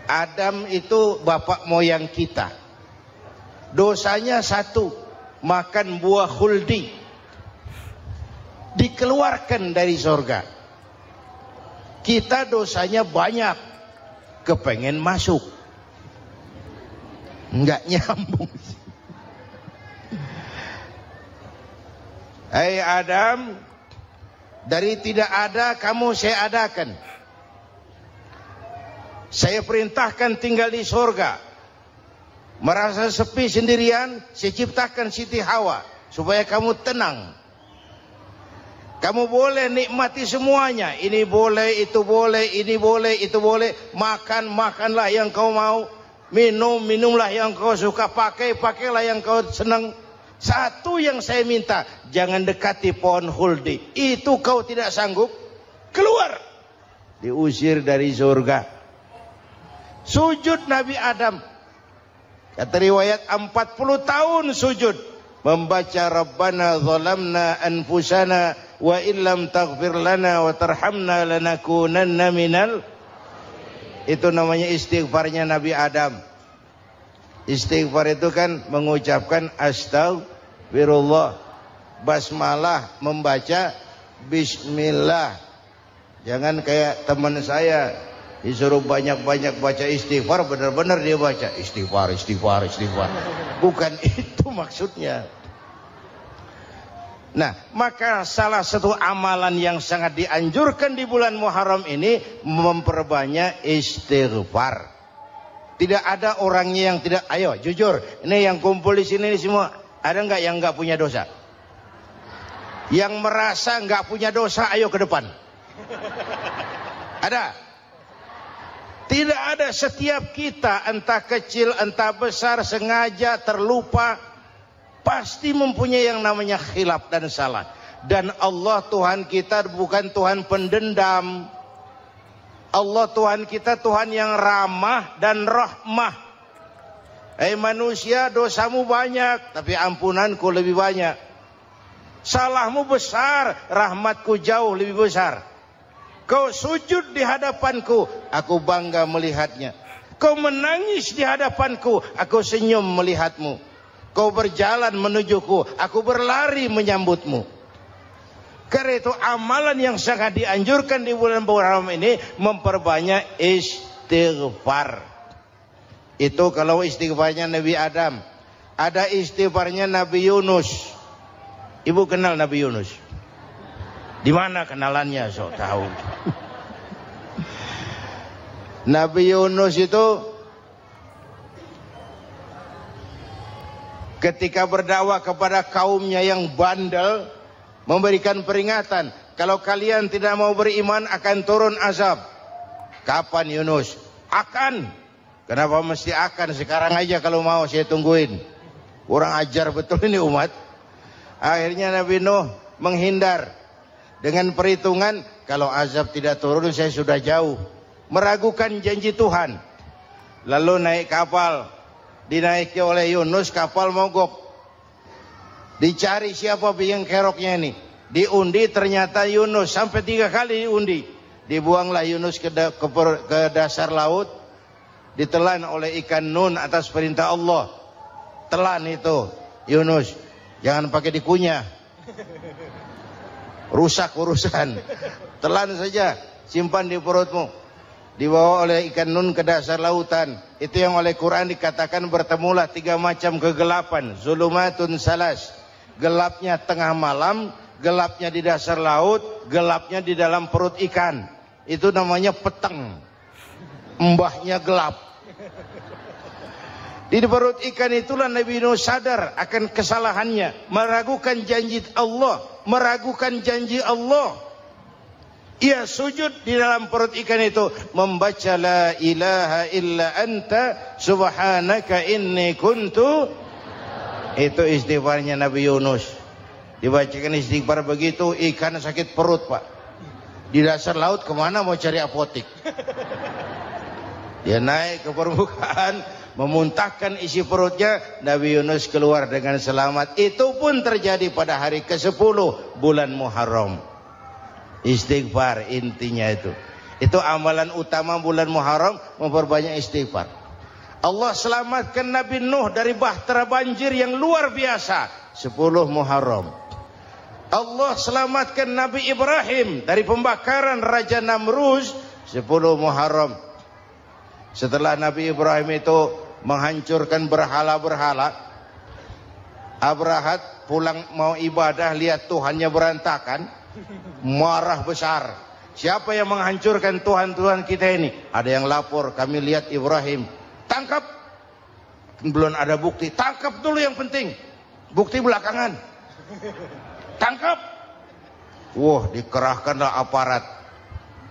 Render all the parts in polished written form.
Adam itu bapak moyang kita. Dosanya satu, makan buah khuldi, dikeluarkan dari surga. Kita dosanya banyak, kepengen masuk, nggak nyambung. Hai Adam, dari tidak ada kamu saya adakan. Saya perintahkan tinggal di surga. Merasa sepi sendirian, saya ciptakan Siti Hawa supaya kamu tenang. Kamu boleh nikmati semuanya. Ini boleh, itu boleh, ini boleh, itu boleh. Makan, makanlah yang kau mau. Minum, minumlah yang kau suka. Pakai, pakailah yang kau senang. Satu yang saya minta, jangan dekati pohon khuldi. Itu kau tidak sanggup, keluar. Diusir dari surga. Sujud Nabi Adam. Kata riwayat 40 tahun sujud. Membaca Rabbana zalamna anfusana wa illam taghfir lana wa tarhamna lanakunanna minal. Itu namanya istighfarnya Nabi Adam. Istighfar itu kan mengucapkan astagfirullah. Basmalah membaca bismillah. Jangan kayak teman saya disuruh banyak-banyak baca istighfar, benar-benar dia baca istighfar, istighfar, istighfar. Bukan itu maksudnya. Nah, maka salah satu amalan yang sangat dianjurkan di bulan Muharram ini memperbanyak istighfar. Tidak ada orangnya yang tidak. Ayo jujur, ini yang kumpul di sini ini semua, ada nggak yang nggak punya dosa? Yang merasa nggak punya dosa, ayo ke depan. Ada? Tidak ada. Setiap kita, entah kecil entah besar, sengaja terlupa, pasti mempunyai yang namanya khilaf dan salah. Dan Allah Tuhan kita bukan Tuhan pendendam. Allah Tuhan kita Tuhan yang ramah dan rahmah. Hai manusia, dosamu banyak, tapi ampunanku lebih banyak. Salahmu besar, rahmatku jauh lebih besar. Kau sujud di hadapanku, aku bangga melihatnya. Kau menangis di hadapanku, aku senyum melihatmu. Kau berjalan menujuku, aku berlari menyambutmu. Karena itu amalan yang sangat dianjurkan di bulan Muharram ini memperbanyak istighfar. Itu kalau istighfarnya Nabi Adam. Ada istighfarnya Nabi Yunus. Ibu kenal Nabi Yunus? Di mana kenalannya? So tahu. Nabi Yunus itu ketika berdakwah kepada kaumnya yang bandel, memberikan peringatan, kalau kalian tidak mau beriman akan turun azab. Kapan Yunus? Akan. Kenapa mesti akan? Sekarang aja kalau mau, saya tungguin. Kurang ajar betul ini umat. Akhirnya Nabi Nuh menghindar dengan perhitungan, kalau azab tidak turun saya sudah jauh. Meragukan janji Tuhan. Lalu naik kapal, dinaiki oleh Yunus, kapal mogok. Dicari siapa biang keroknya ini. Diundi, ternyata Yunus. Sampai 3 kali diundi. Dibuanglah Yunus ke dasar laut. Ditelan oleh ikan nun atas perintah Allah. Telan itu Yunus. Jangan pakai dikunyah, rusak urusan. Telan saja, simpan di perutmu. Dibawa oleh ikan nun ke dasar lautan. Itu yang oleh Quran dikatakan bertemulah 3 macam kegelapan. Zulumatun salas. Gelapnya tengah malam, gelapnya di dasar laut, gelapnya di dalam perut ikan. Itu namanya peteng. Mbahnya gelap. Di perut ikan itulah Nabi Nuh sadar akan kesalahannya, meragukan janji Allah, meragukan janji Allah. Ia sujud di dalam perut ikan itu, membaca la ilaha illa anta subhanaka inni kuntu. Itu istighfarnya Nabi Yunus. Dibacakan istighfar begitu, ikan sakit perut pak. Di dasar laut kemana mau cari apotik? Dia naik ke permukaan, memuntahkan isi perutnya. Nabi Yunus keluar dengan selamat. Itu pun terjadi pada hari ke-10 bulan Muharram. Istighfar intinya itu. Itu amalan utama bulan Muharram, memperbanyak istighfar. Allah selamatkan Nabi Nuh dari bahtera banjir yang luar biasa, 10 Muharram. Allah selamatkan Nabi Ibrahim dari pembakaran Raja Namrus, 10 Muharram. Setelah Nabi Ibrahim itu menghancurkan berhala-berhala, Abrahat pulang mau ibadah, lihat Tuhannya berantakan, marah besar. Siapa yang menghancurkan Tuhan-Tuhan kita ini? Ada yang lapor, kami lihat Ibrahim. Tangkap. Belum ada bukti. Tangkap dulu yang penting. Bukti belakangan. Tangkap. Wah, dikerahkanlah aparat.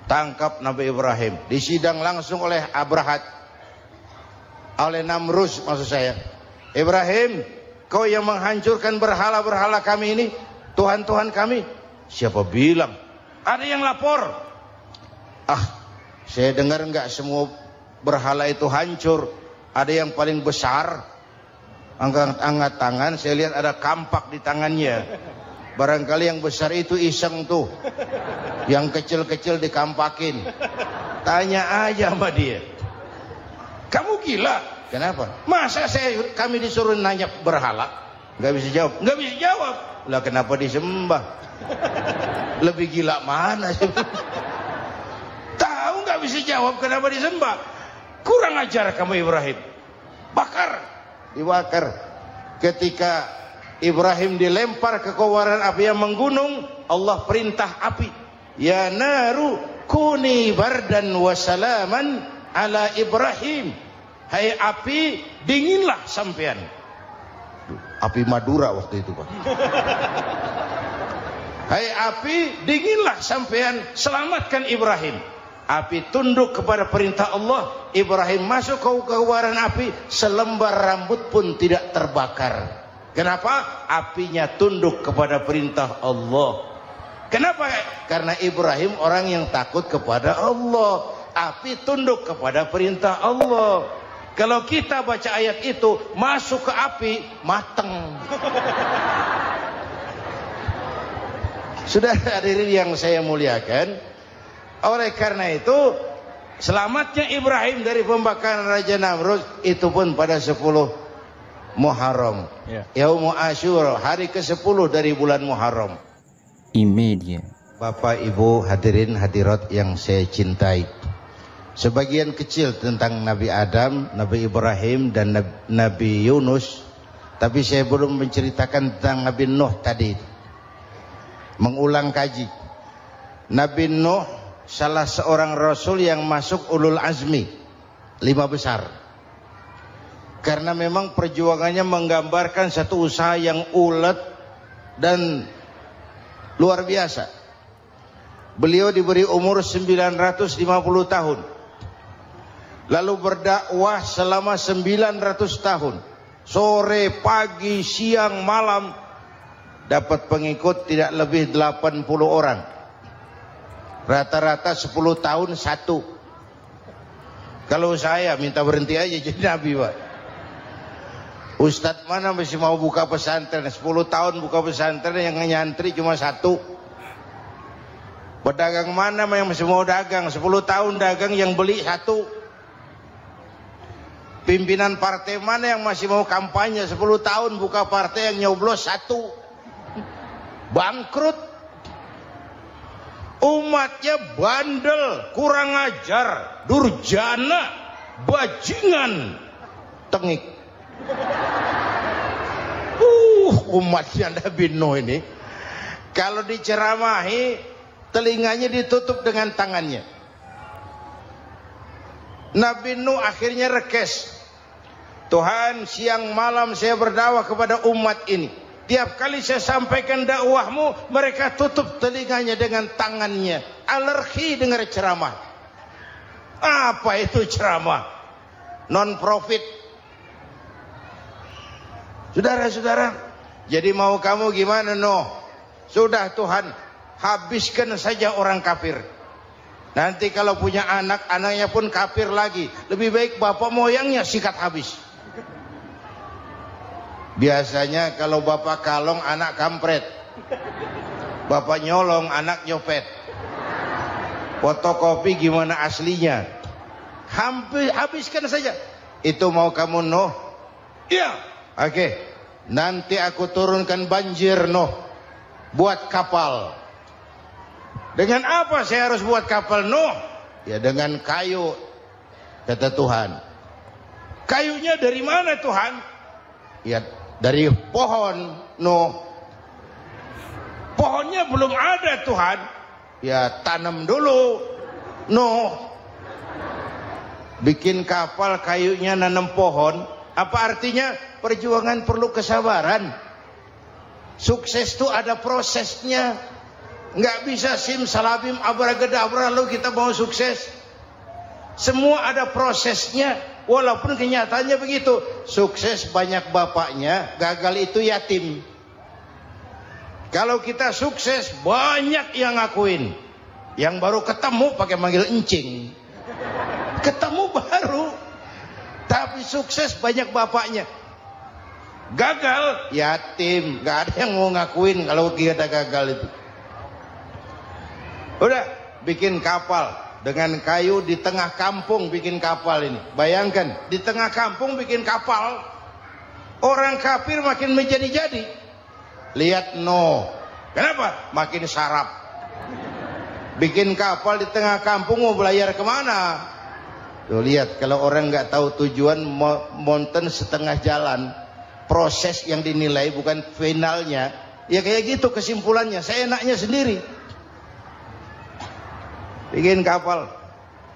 Tangkap Nabi Ibrahim. Disidang langsung oleh Abrahat. Oleh Namrus maksud saya. Ibrahim, kau yang menghancurkan berhala-berhala kami ini, Tuhan-Tuhan kami. Siapa bilang? Ada yang lapor. Saya dengar enggak semua berhala itu hancur. Ada yang paling besar, angkat tangan, saya lihat ada kampak di tangannya. Barangkali yang besar itu iseng tuh, yang kecil-kecil dikampakin. Tanya aja sama dia, kamu gila? Kenapa? Masa kami disuruh nanya berhala? Nggak bisa jawab. Nggak bisa jawab. Lah kenapa disembah? Lebih gila mana sih? Tahu nggak bisa jawab kenapa disembah? Kurang ajar kamu Ibrahim. Bakar, dibakar. Ketika Ibrahim dilempar ke kobaran api yang menggunung, Allah perintah api, ya naru kuni bardan wa salaman ala Ibrahim. Hai api, dinginlah sampean. Api Madura waktu itu, Pak. Hai api, dinginlah sampean, selamatkan Ibrahim. Api tunduk kepada perintah Allah. Ibrahim masuk ke kobaran api, selembar rambut pun tidak terbakar. Kenapa? Apinya tunduk kepada perintah Allah. Kenapa? Karena Ibrahim orang yang takut kepada Allah. Api tunduk kepada perintah Allah. Kalau kita baca ayat itu, masuk ke api, mateng. Sudah hadirin yang saya muliakan, oleh karena itu selamatnya Ibrahim dari pembakaran Raja Namrud itu pun pada 10 Muharram, Yaumul Asyura, hari ke-10 dari bulan Muharram. Imedia. Bapak Ibu hadirin hadirat yang saya cintai, sebagian kecil tentang Nabi Adam, Nabi Ibrahim dan Nabi Yunus, tapi saya belum menceritakan tentang Nabi Nuh tadi. Mengulang kaji. Nabi Nuh salah seorang rasul yang masuk ulul azmi, 5 besar. Karena memang perjuangannya menggambarkan satu usaha yang ulet dan luar biasa. Beliau diberi umur 950 tahun. Lalu berdakwah selama 900 tahun. Sore, pagi, siang, malam. Dapat pengikut tidak lebih 80 orang. Rata-rata 10 tahun satu. Kalau saya minta berhenti aja jadi nabi, Pak. Ustadz mana masih mau buka pesantren? 10 tahun buka pesantren, yang nyantri cuma satu. Pedagang mana yang masih mau dagang? 10 tahun dagang, yang beli satu. Pimpinan partai mana yang masih mau kampanye? 10 tahun buka partai, yang nyoblos satu. Bangkrut. Umatnya bandel, kurang ajar, durjana, bajingan, tengik. Umatnya Nabi Nuh ini kalau diceramahi, telinganya ditutup dengan tangannya. Nabi Nuh akhirnya rekes. Tuhan, siang malam saya berdakwah kepada umat ini. Tiap kali saya sampaikan dakwahmu, mereka tutup telinganya dengan tangannya. Alergi dengar ceramah. Apa itu ceramah? Non profit. Saudara-saudara, jadi mau kamu gimana, Nuh? Sudah Tuhan, habiskan saja orang kafir. Nanti kalau punya anak, anaknya pun kafir lagi. Lebih baik bapak moyangnya sikat habis. Biasanya kalau bapak kalong, anak kampret. Bapak nyolong, anak nyopet. Fotokopi gimana aslinya? Habiskan saja. Itu mau kamu Nuh? Iya. Oke. Nanti aku turunkan banjir Nuh. Buat kapal. Dengan apa saya harus buat kapal Nuh? Ya dengan kayu, kata Tuhan. Kayunya dari mana Tuhan? Ya dari pohon Nuh. Pohonnya belum ada Tuhan. Ya tanam dulu Nuh. Bikin kapal kayunya nanam pohon. Apa artinya? Perjuangan perlu kesabaran. Sukses itu ada prosesnya. Nggak bisa simsalabim abracadabra lalu kita mau sukses. Semua ada prosesnya. Walaupun kenyataannya begitu. Sukses banyak bapaknya, gagal itu yatim. Kalau kita sukses banyak yang ngakuin. Yang baru ketemu pakai manggil encing. Ketemu baru. Tapi sukses banyak bapaknya. Gagal yatim. Nggak ada yang mau ngakuin kalau kita gagal itu. Udah bikin kapal dengan kayu di tengah kampung, bikin kapal ini. Bayangkan di tengah kampung bikin kapal. Orang kafir makin menjadi-jadi. Lihat Nuh. Kenapa? Makin sarap. Bikin kapal di tengah kampung mau belayar kemana? Tuh lihat, kalau orang nggak tahu tujuan, mountain setengah jalan. Proses yang dinilai bukan finalnya. Ya kayak gitu kesimpulannya. Saya enaknya sendiri. Bikin kapal.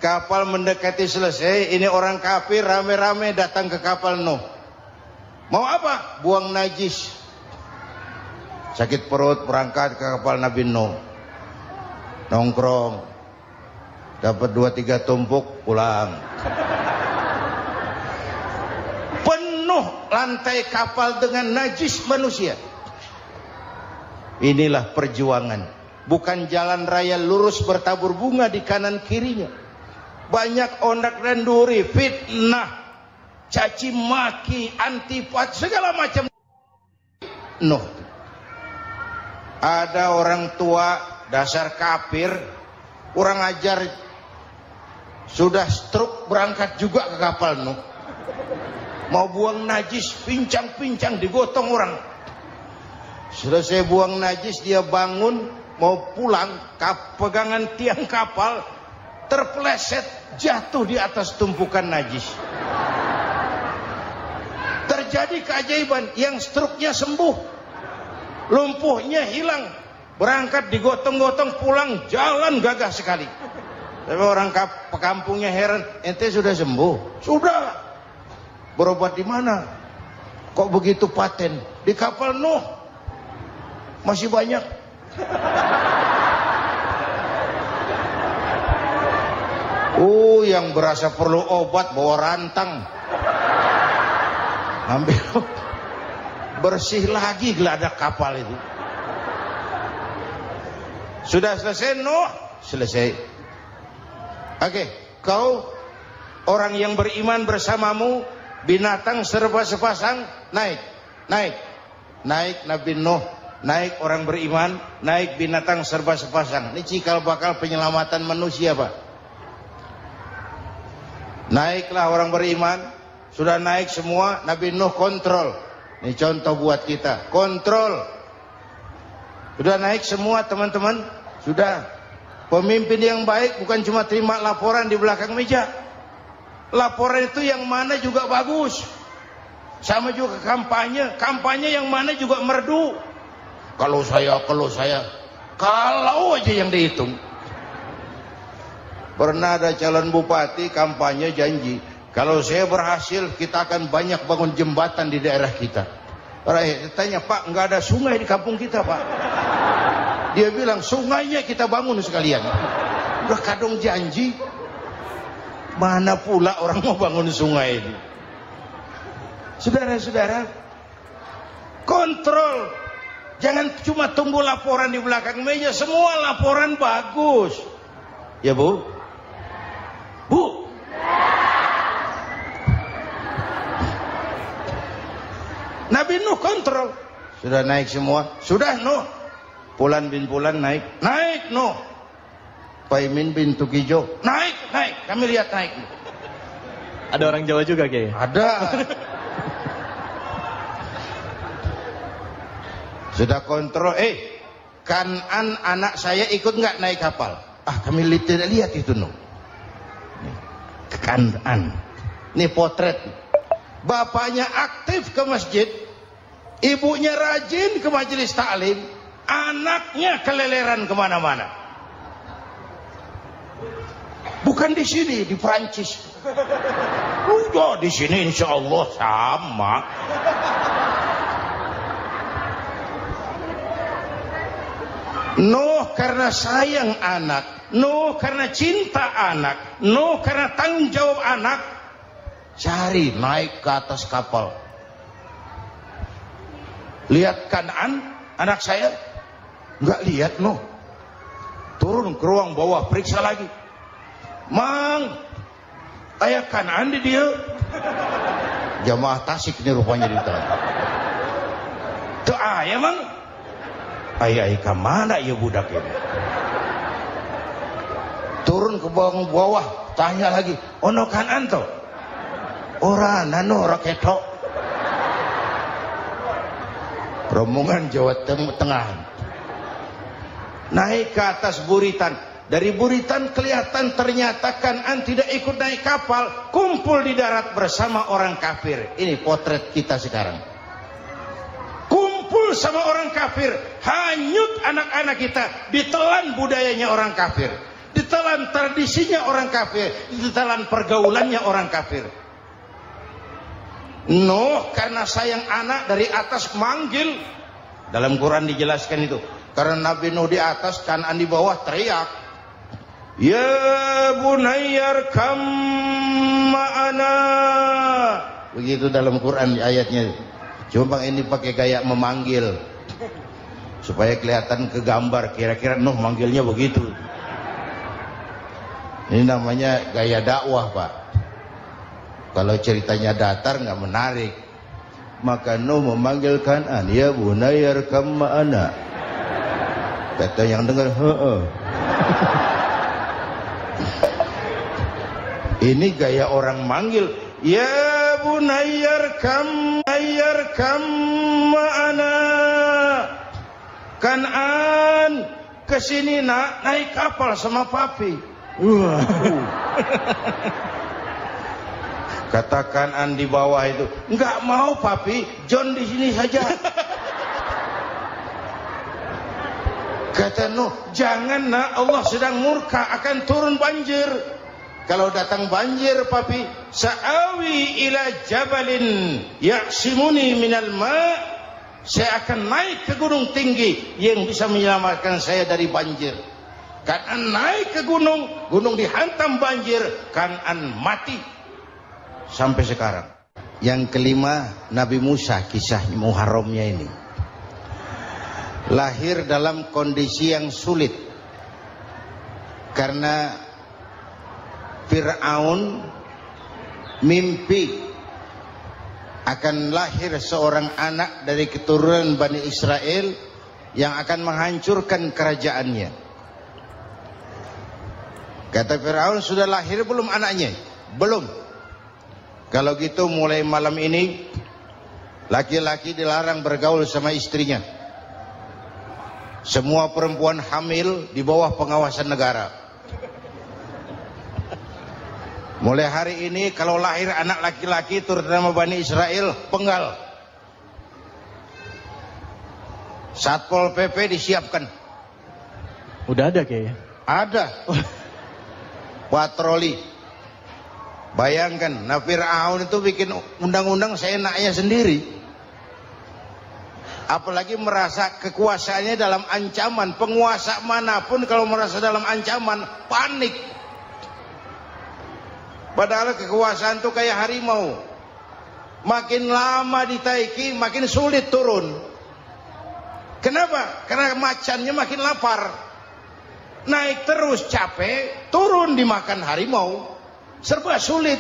Kapal mendekati selesai. Ini orang kafir rame-rame datang ke kapal Nuh. Mau apa? Buang najis. Sakit perut berangkat ke kapal Nabi Nuh. Nongkrong. Dapat 2-3 tumpuk pulang. Penuh lantai kapal dengan najis manusia. Inilah perjuangan. Bukan jalan raya lurus bertabur bunga di kanan kirinya. Banyak ondak dan duri, fitnah, caci maki, antipat, segala macam. Nuh. Ada orang tua dasar kafir, kurang ajar, sudah stroke berangkat juga ke kapal Nuh. Mau buang najis, pincang-pincang digotong orang. Selesai buang najis dia bangun, mau pulang, pegangan tiang kapal terpeleset, jatuh di atas tumpukan najis. Terjadi keajaiban, yang stroke-nya sembuh, lumpuhnya hilang, berangkat digotong-gotong pulang, jalan gagah sekali. Tapi orang kampungnya heran, ente sudah sembuh? Sudah. Berobat di mana? Kok begitu paten? Di kapal Nuh. Masih banyak. Yang berasa perlu obat bawa rantang. Ambil bersih lagi geladak kapal itu. Sudah selesai Nuh? Selesai. Oke, kau orang yang beriman bersamamu, binatang serba sepasang, naik Nabi Nuh, naik orang beriman, naik binatang serba sepasang. Ini cikal bakal penyelamatan manusia, Pak. Naiklah orang beriman, sudah naik semua, Nabi Nuh kontrol. Ini contoh buat kita, kontrol. Sudah naik semua teman-teman, sudah. Pemimpin yang baik bukan cuma terima laporan di belakang meja. Laporan itu yang mana juga bagus. Sama juga kampanye, kampanye yang mana juga merdu. Kalau saya, kalau aja yang dihitung. Pernah ada calon bupati kampanye janji, kalau saya berhasil kita akan banyak bangun jembatan di daerah kita. Rakyat tanya, Pak, nggak ada sungai di kampung kita, Pak. Dia bilang, sungainya kita bangun sekalian. Udah kadung janji, mana pula orang mau bangun sungai ini. Saudara-saudara, kontrol. Jangan cuma tunggu laporan di belakang meja, semua laporan bagus. Ya Bu? Bu? Nabi Nuh kontrol. Sudah naik semua? Sudah Nuh. Pulan bin Pulan naik Nuh. Paimin bintu Kijo. Naik, kami lihat naik. Ada orang Jawa juga Kiai? Ada. Sudah kontrol, Kan'an anak saya ikut nggak naik kapal? Kami tidak lihat itu no. Kan'an, ini potret. Bapaknya aktif ke masjid, ibunya rajin ke majelis taklim, anaknya keleleran kemana-mana. Bukan di sini, di Prancis. Udah di sini insya Allah sama. Nuh karena sayang anak, Nuh karena cinta anak, Nuh karena tanggung jawab anak, cari naik ke atas kapal. Lihat Kan'an anak saya, nggak lihat Nuh. Turun ke ruang bawah, periksa lagi. Mang, ayah Kan'an di dia. Jamaah Tasik ini rupanya di tangan. Tuh ayah mang. Ayah kemana ya budak ini? Turun ke bawah, tanya lagi. Ono Kan'an to? Ora nano raketo. Rombongan Jawa Tengah. Naik ke atas buritan. Dari buritan kelihatan ternyata Kan'an tidak ikut naik kapal, kumpul di darat bersama orang kafir. Ini potret kita sekarang. Kumpul sama orang kafir, hanyut anak-anak kita, ditelan budayanya orang kafir, ditelan tradisinya orang kafir, ditelan pergaulannya orang kafir. Nuh karena sayang anak dari atas manggil. Dalam Quran dijelaskan itu. Karena Nabi Nuh di atas, Kan'an di bawah, teriak, ya bunayyar kam ma'ana. Begitu dalam Quran ayatnya. Cuma ini pakai gaya memanggil supaya kelihatan ke gambar, kira-kira Nuh manggilnya begitu. Ini namanya gaya dakwah, Pak. Kalau ceritanya datar nggak menarik. Maka Nuh memanggil Kan'an, ya bunayyar kam ma'ana. Kata yang dengar, heeh. Ini gaya orang manggil, ya bunayyar kam ma'ana. Kan'an kesini nak, naik kapal sama papi. Kata Kan'an di bawah itu, nggak mau papi, John di sini saja. Kata Nuh, jangan nak, Allah sedang murka, akan turun banjir. Kalau datang banjir papi, sa'awi ila jabalin ya'simuni minal ma', saya akan naik ke gunung tinggi yang bisa menyelamatkan saya dari banjir. Kan'an naik ke gunung, gunung dihantam banjir, Kan'an mati sampai sekarang. Yang kelima, Nabi Musa, kisah Muharramnya ini. Lahir dalam kondisi yang sulit karena Fir'aun mimpi akan lahir seorang anak dari keturunan Bani Israel yang akan menghancurkan kerajaannya. Kata Fir'aun, sudah lahir belum anaknya? Belum. Kalau gitu mulai malam ini laki-laki dilarang bergaul sama istrinya. Semua perempuan hamil di bawah pengawasan negara. Mulai hari ini kalau lahir anak laki-laki terutama Bani Israel, penggal. Satpol PP disiapkan. Udah ada kayaknya. Ada. Patroli. Bayangkan, Fir'aun itu bikin undang-undang seenaknya sendiri. Apalagi merasa kekuasaannya dalam ancaman. Penguasa manapun kalau merasa dalam ancaman, panik. Padahal kekuasaan itu kayak harimau. Makin lama ditaiki, makin sulit turun. Kenapa? Karena macannya makin lapar. Naik terus capek, turun dimakan harimau. Serba sulit.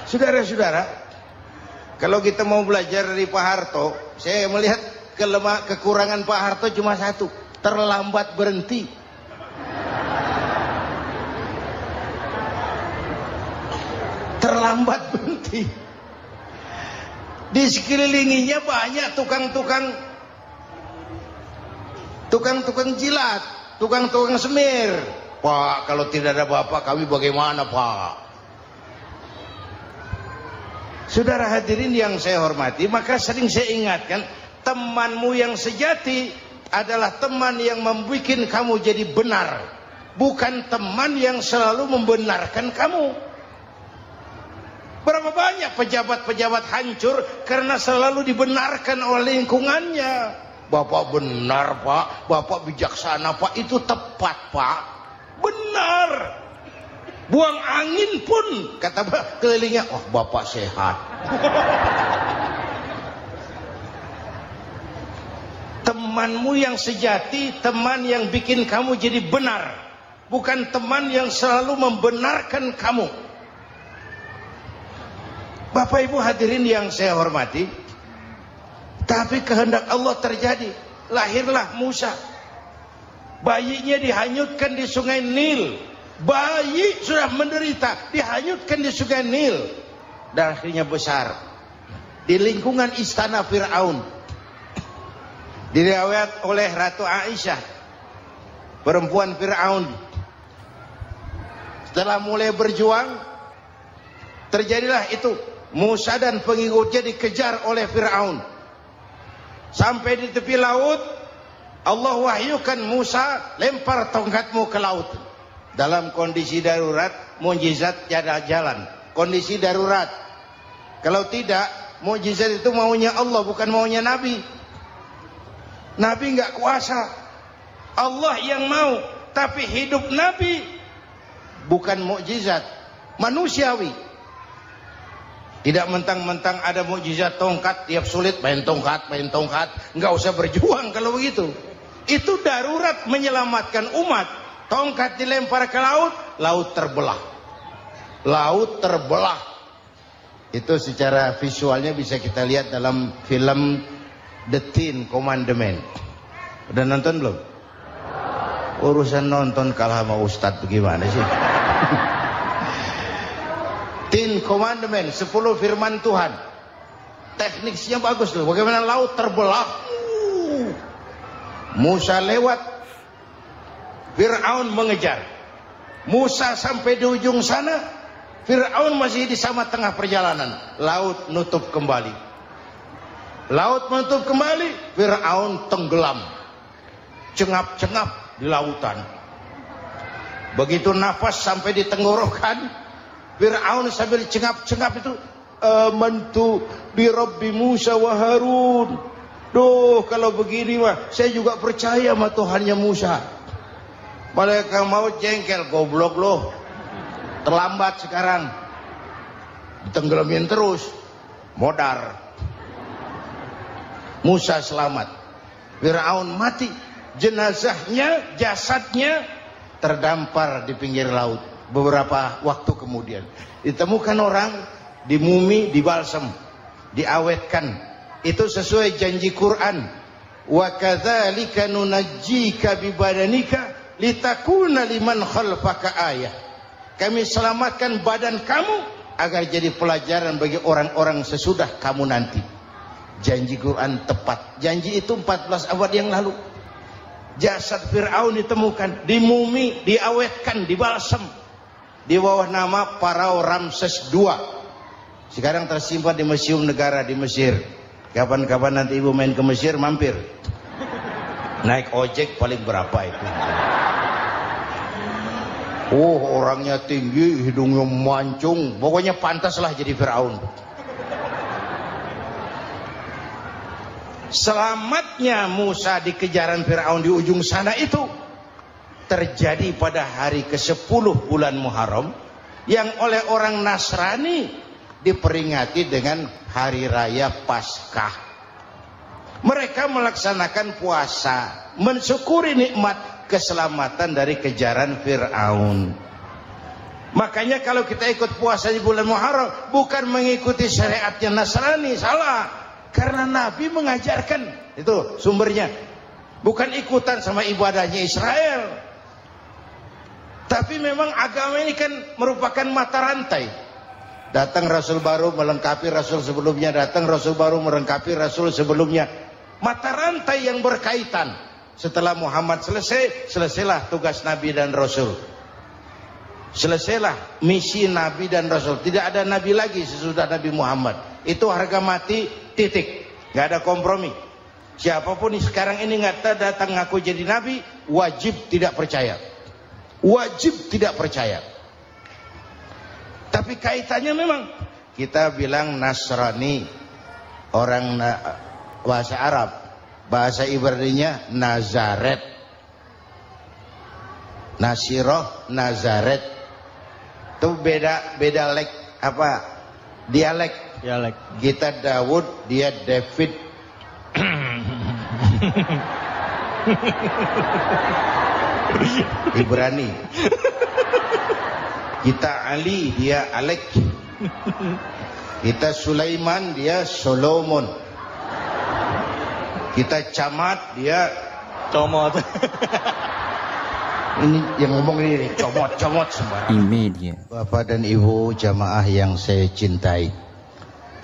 Saudara-saudara, kalau kita mau belajar dari Pak Harto, saya melihat kekurangan Pak Harto cuma satu, terlambat berhenti. terlambat berhenti. Di sekelilinginya banyak tukang-tukang jilat, tukang-tukang semir. Pak, kalau tidak ada bapak kami bagaimana, Pak? Saudara hadirin yang saya hormati, maka sering saya ingatkan, temanmu yang sejati adalah teman yang membuat kamu jadi benar, bukan teman yang selalu membenarkan kamu. Berapa banyak pejabat-pejabat hancur karena selalu dibenarkan oleh lingkungannya. Bapak benar, Pak. Bapak bijaksana, Pak. Itu tepat, Pak. Benar. Buang angin pun kata kelilingnya, oh Bapak sehat. Temanmu yang sejati, teman yang bikin kamu jadi benar, bukan teman yang selalu membenarkan kamu. Bapak Ibu hadirin yang saya hormati, tapi kehendak Allah terjadi. Lahirlah Musa. Bayinya dihanyutkan di sungai Nil. Bayi sudah menderita, dihanyutkan di sungai Nil. Dan akhirnya besar di lingkungan istana Fir'aun. Diriwayat oleh Ratu Aisyah, perempuan Fir'aun. Setelah mulai berjuang, terjadilah itu. Musa dan pengikutnya dikejar oleh Fir'aun. Sampai di tepi laut, Allah wahyukan Musa, lempar tongkatmu ke laut. Dalam kondisi darurat, mukjizat tiada jalan. Kondisi darurat. Kalau tidak, mukjizat itu maunya Allah, bukan maunya Nabi. Nabi nggak kuasa. Allah yang mau. Tapi hidup Nabi bukan mukjizat, manusiawi. Tidak mentang-mentang ada mukjizat tongkat, tiap sulit main tongkat. Nggak usah berjuang kalau begitu. Itu darurat menyelamatkan umat. Tongkat dilempar ke laut, laut terbelah. Laut terbelah. Itu secara visualnya bisa kita lihat dalam film The Ten Commandments. Udah nonton belum? Urusan nonton kalah sama Ustadz bagaimana sih? Ten Commandments, 10 firman Tuhan. Tekniknya bagus loh. Bagaimana laut terbelah. Musa lewat, Fir'aun mengejar. Musa sampai di ujung sana, Fir'aun masih di sama tengah perjalanan. Laut nutup kembali. Laut menutup kembali, Fir'aun tenggelam. Cengap-cengap di lautan. Begitu nafas sampai di tenggorokan, Fir'aun sambil cengap-cengap itu, amantu bi Rabbi Musa wa Harun. Duh, kalau begini mah saya juga percaya sama Tuhannya Musa. Malaikat maut jengkel, goblok loh. Terlambat sekarang. Ditenggelamin terus. Modar. Musa selamat. Fir'aun mati. Jenazahnya, jasadnya terdampar di pinggir laut. Beberapa waktu kemudian ditemukan orang, dimumi, dibalsem, diawetkan. Itu sesuai janji Quran. Wa kadzalika nunajjika bi badanika litakuna liman khalfaka ayah. Kami selamatkan badan kamu agar jadi pelajaran bagi orang-orang sesudah kamu nanti. Janji Quran tepat. Janji itu 14 abad yang lalu. Jasad Fir'aun ditemukan, dimumi, diawetkan, dibalsem di bawah nama Farao Ramses II. Sekarang tersimpan di Museum Negara di Mesir. Kapan-kapan nanti ibu main ke Mesir, mampir. Naik ojek paling berapa itu? Oh, orangnya tinggi, hidungnya mancung. Pokoknya pantaslah jadi Fir'aun. Selamatnya Musa di kejaran Fir'aun di ujung sana itu terjadi pada hari ke-10 bulan Muharram, yang oleh orang Nasrani diperingati dengan hari raya Paskah. Mereka melaksanakan puasa, mensyukuri nikmat keselamatan dari kejaran Fir'aun. Makanya kalau kita ikut puasa di bulan Muharram, bukan mengikuti syariatnya Nasrani, salah. Karena Nabi mengajarkan, itu sumbernya. Bukan ikutan sama ibadahnya Israel. Tapi memang agama ini kan merupakan mata rantai. Datang Rasul baru melengkapi Rasul sebelumnya, datang Rasul baru melengkapi Rasul sebelumnya. Mata rantai yang berkaitan. Setelah Muhammad selesai, selesailah tugas Nabi dan Rasul. Selesailah misi Nabi dan Rasul. Tidak ada Nabi lagi sesudah Nabi Muhammad. Itu harga mati, titik. Gak ada kompromi. Siapapun sekarang ini nggak datang ngaku jadi Nabi, wajib tidak percaya. Wajib tidak percaya. Tapi kaitannya memang kita bilang Nasrani, orang bahasa Arab, bahasa Ibraninya Nazaret, Nasiroh, Nazaret, itu beda dialek. Kita Daud, dia David. Ibrani. Kita Ali, dia Alek. Kita Sulaiman, dia Solomon. Kita Camat, dia Comot. Ini yang ngomong ini comot sembarang. Imedia. Bapak dan Ibu jamaah yang saya cintai,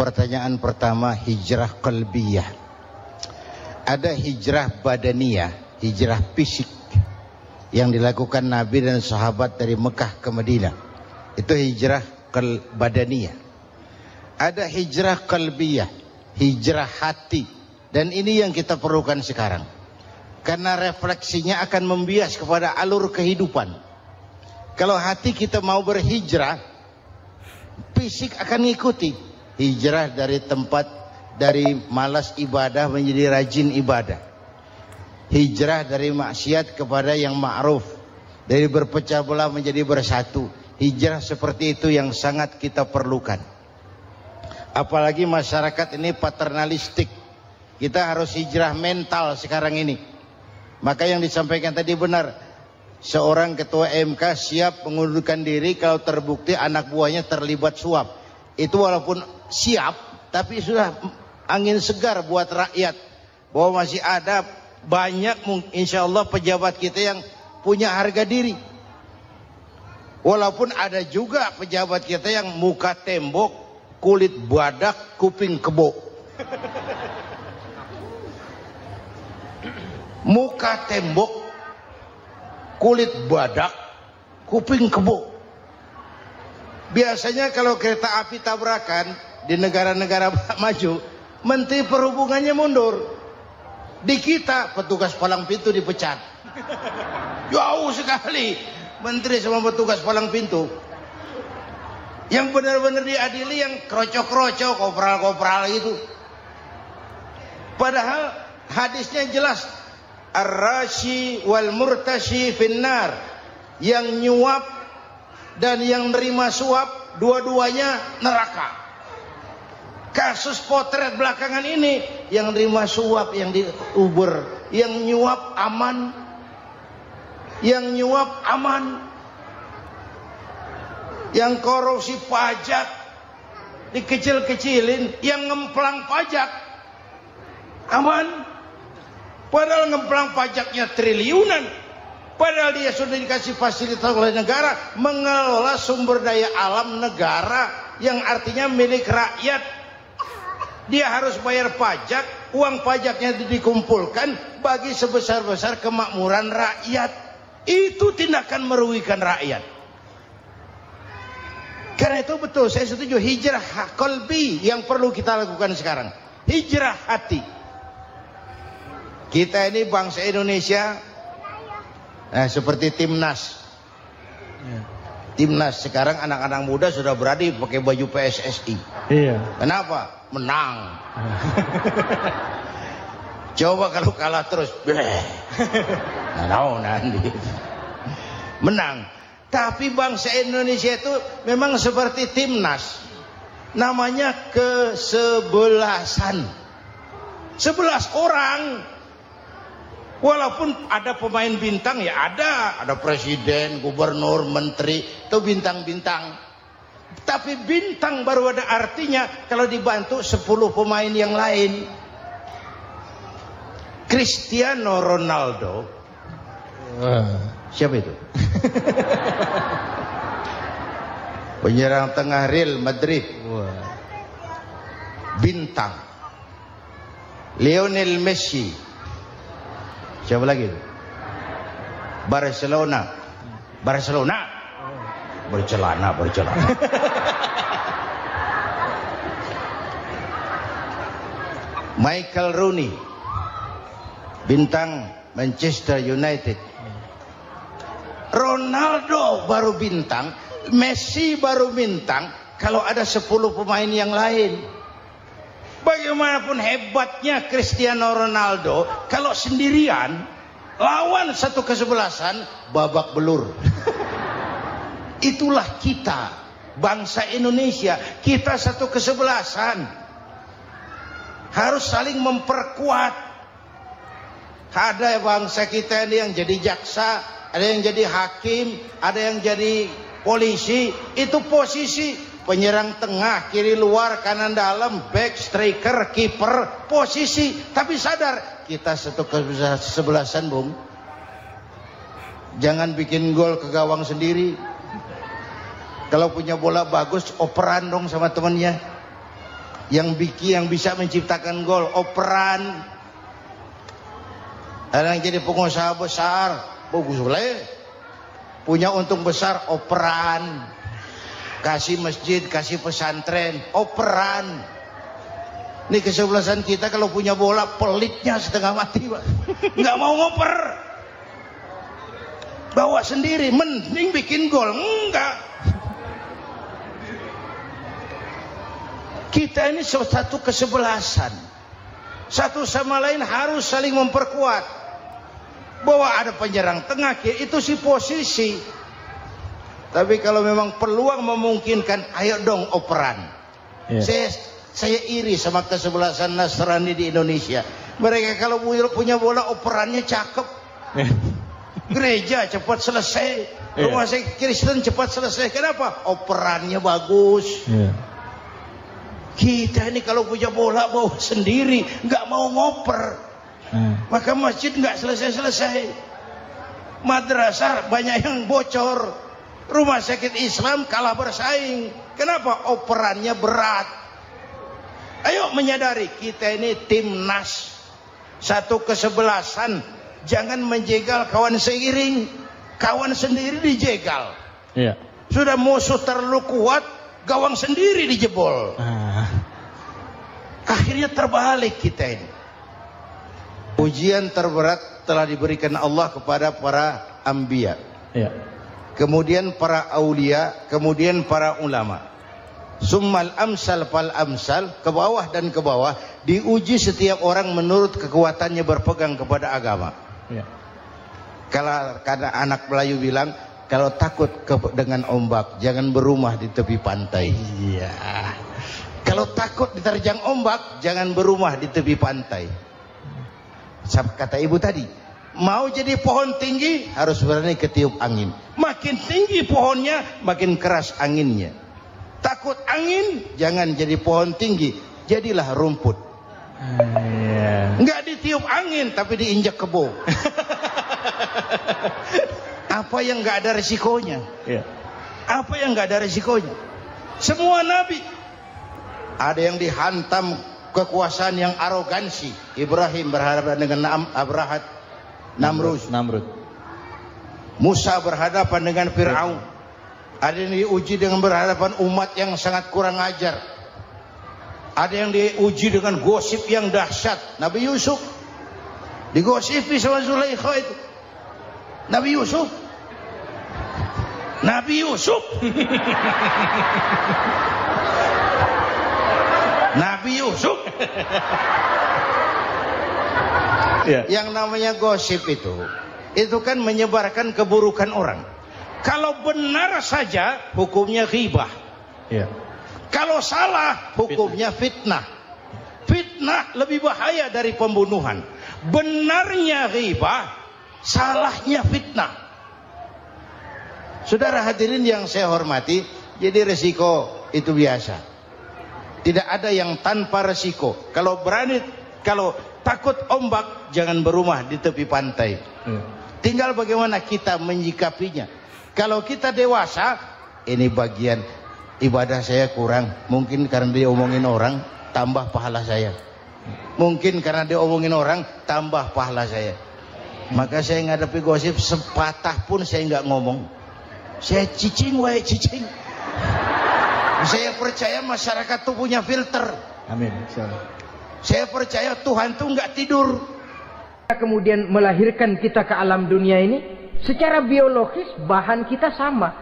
pertanyaan pertama, hijrah qalbiyah. Ada hijrah badaniyah, hijrah fisik yang dilakukan Nabi dan sahabat dari Mekah ke Madinah. Itu hijrah badaniyah. Ada hijrah qalbiyah, hijrah hati. Dan ini yang kita perlukan sekarang. Karena refleksinya akan membias kepada alur kehidupan. Kalau hati kita mau berhijrah, fisik akan ngikuti. Hijrah dari tempat, dari malas ibadah menjadi rajin ibadah. Hijrah dari maksiat kepada yang ma'ruf, dari berpecah belah menjadi bersatu. Hijrah seperti itu yang sangat kita perlukan. Apalagi masyarakat ini paternalistik. Kita harus hijrah mental sekarang ini. Maka yang disampaikan tadi benar. Seorang ketua MK siap mengundurkan diri kalau terbukti anak buahnya terlibat suap. Itu walaupun siap, tapi sudah angin segar buat rakyat. Bahwa masih ada banyak insya Allah pejabat kita yang punya harga diri. Walaupun ada juga pejabat kita yang muka tembok, kulit badak, kuping kebo. Muka tembok, kulit badak, kuping kebo. Biasanya kalau kereta api tabrakan di negara-negara maju, Menteri Perhubungannya mundur. Di kita petugas palang pintu dipecat. Jauh sekali menteri sama petugas palang pintu. Yang benar-benar diadili yang krocok-krocok, kopral-kopral itu. Padahal hadisnya jelas, ar-rashi wal murtashi finnar. Yang nyuap dan yang nerima suap, dua-duanya neraka. Kasus potret belakangan ini, yang nerima suap, yang diuber, yang nyuap aman, yang nyuap aman, yang korupsi pajak dikecil-kecilin, yang ngemplang pajak aman. Padahal ngemplang pajaknya triliunan. Padahal dia sudah dikasih fasilitas oleh negara mengelola sumber daya alam negara yang artinya milik rakyat. Dia harus bayar pajak, uang pajaknya dikumpulkan bagi sebesar-besar kemakmuran rakyat. Itu tindakan merugikan rakyat. Karena itu betul, saya setuju, hijrah qalbi yang perlu kita lakukan sekarang. Hijrah hati. Kita ini bangsa Indonesia, seperti timnas. Timnas sekarang anak-anak muda sudah berani pakai baju PSSI. Iya. Kenapa? Menang. Coba kalau kalah terus, nanti menang. Tapi bangsa Indonesia itu memang seperti timnas. Namanya kesebelasan. 11 orang. Walaupun ada pemain bintang ya ada presiden, gubernur, menteri, itu bintang-bintang. Tapi bintang baru ada artinya kalau dibantu 10 pemain yang lain. Cristiano Ronaldo. Siapa itu? Penyerang tengah Real Madrid. Wah. Bintang. Lionel Messi. Siapa lagi? Barcelona. Bercelana. Michael Rooney. Bintang Manchester United. Ronaldo baru bintang, Messi baru bintang kalau ada 10 pemain yang lain. Bagaimanapun hebatnya Cristiano Ronaldo, kalau sendirian lawan satu kesebelasan babak belur. Itulah kita, bangsa Indonesia. Kita satu kesebelasan, harus saling memperkuat. Ada bangsa kita ini yang jadi jaksa, ada yang jadi hakim, ada yang jadi polisi. Itu posisi penyerang tengah, kiri luar, kanan dalam, back, striker, kiper, posisi. Tapi sadar kita satu kesebelasan, Bung. Jangan bikin gol ke gawang sendiri. Kalau punya bola bagus, operan dong sama temannya. Yang bisa menciptakan gol, operan. Ada yang jadi pengusaha besar, bagus boleh. Punya untung besar, operan. Kasih masjid, kasih pesantren, operan. Ini kesebelasan kita kalau punya bola pelitnya setengah mati, Pak. Nggak mau ngoper. Bawa sendiri, mending bikin gol. Enggak. Kita ini satu kesebelasan. Satu sama lain harus saling memperkuat. Bahwa ada penyerang tengah, itu si posisi. Tapi kalau memang peluang memungkinkan, ayo dong operan. Saya iri sama kesebelasan Nasrani di Indonesia. Mereka kalau punya bola operannya cakep. Gereja cepat selesai, rumah sakit Kristen cepat selesai. Kenapa? Operannya bagus. Kita ini kalau punya bola bawa sendiri, nggak mau ngoper. Maka masjid nggak selesai-selesai. Madrasah banyak yang bocor. Rumah sakit Islam kalah bersaing. Kenapa? Operannya berat. Ayo menyadari kita ini timnas, satu kesebelasan. Jangan menjegal kawan seiring, kawan sendiri dijegal. Sudah musuh terlalu kuat, gawang sendiri dijebol. Akhirnya terbalik kita ini. Ujian terberat telah diberikan Allah kepada para anbiya. Kemudian para aulia, kemudian para ulama. Summal amsal fal amsal, ke bawah dan ke bawah, diuji setiap orang menurut kekuatannya berpegang kepada agama. Kalau karena anak Melayu bilang, kalau takut dengan ombak, jangan berumah di tepi pantai. Kalau takut diterjang ombak, jangan berumah di tepi pantai. Kata ibu tadi, mau jadi pohon tinggi harus berani ketiup angin. Makin tinggi pohonnya, makin keras anginnya. Takut angin, jangan jadi pohon tinggi, jadilah rumput. Nggak ditiup angin, tapi diinjak kebo. Apa yang nggak ada resikonya? Apa yang nggak ada resikonya? Semua nabi ada yang dihantam kekuasaan yang arogansi. Ibrahim berhadapan dengan Namrud. Musa berhadapan dengan Fir'aun. Ada yang diuji dengan berhadapan umat yang sangat kurang ajar. Ada yang diuji dengan gosip yang dahsyat. Nabi Yusuf digosipi sama Zulaikha itu. Nabi Yusuf Yang namanya gosip itu kan menyebarkan keburukan orang. Kalau benar saja hukumnya ghibah. Kalau salah hukumnya fitnah. Fitnah lebih bahaya dari pembunuhan. Benarnya ghibah, salahnya fitnah. Saudara hadirin yang saya hormati, jadi resiko itu biasa. Tidak ada yang tanpa resiko. Kalau takut ombak, jangan berumah di tepi pantai. Tinggal bagaimana kita menyikapinya. Kalau kita dewasa, ini bagian ibadah saya kurang. Mungkin karena dia omongin orang, tambah pahala saya. Mungkin karena dia omongin orang, tambah pahala saya. Maka saya ngadapi gosip sepatah pun saya nggak ngomong. Saya cicing, wae cicing. Saya percaya masyarakat tuh punya filter. Amin. Saya percaya Tuhan tuh nggak tidur. Kemudian melahirkan kita ke alam dunia ini, secara biologis bahan kita sama.